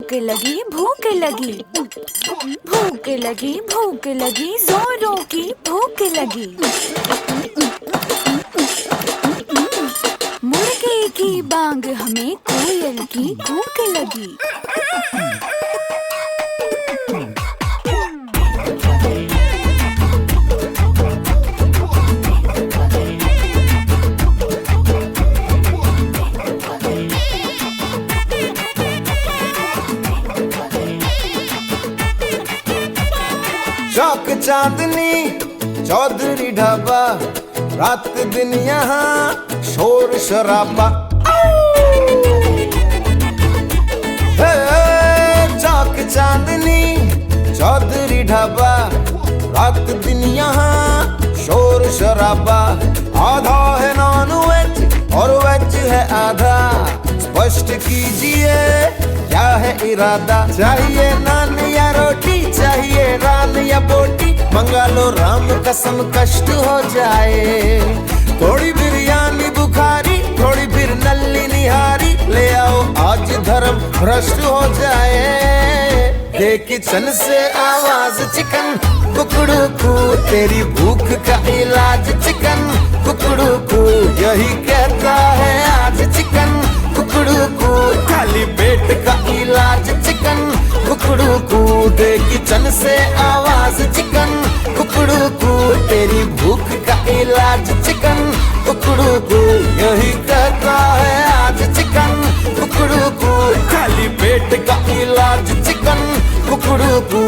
भूख लगी, भूख लगी, भूख लगी, जोरों की भूख लगी। मुर्गे की बांग हमें कोयल की भूख लगी। चौक चांदनी चौधरी ढाबा, रात दिन यहाँ शोर शराबा। चौक चांदनी चौधरी ढाबा, रात दिन यहाँ शोर शराबा। आधा है नॉन वेज और वेज है आधा, स्पष्ट कीजिए क्या है इरादा। चाहिए नान या रोटी, चाहिए रान या बोटी, मंगा लो राम कसम कष्ट हो जाए। थोड़ी बिरयानी बुखारी, थोड़ी फिर नल्ली निहारी, ले आओ आज धर्म भ्रष्ट हो जाए। दे किचन से आवाज चिकन कुकड़ू कू, तेरी भूख का इलाज चिकन कुकड़ू कू, यही कहता है आज चिकन कुकड़ू कू। खाली पेट का इलाज चिकन कुकड़ू कू, दे किचन से आवाज चिकन कुकड़ू कू, तेरी भूख का इलाज चिकन कुकड़ू कू, यही कहता है आज चिकन कुकड़ू कू। खाली पेट का इलाज चिकन कुकड़ू कू।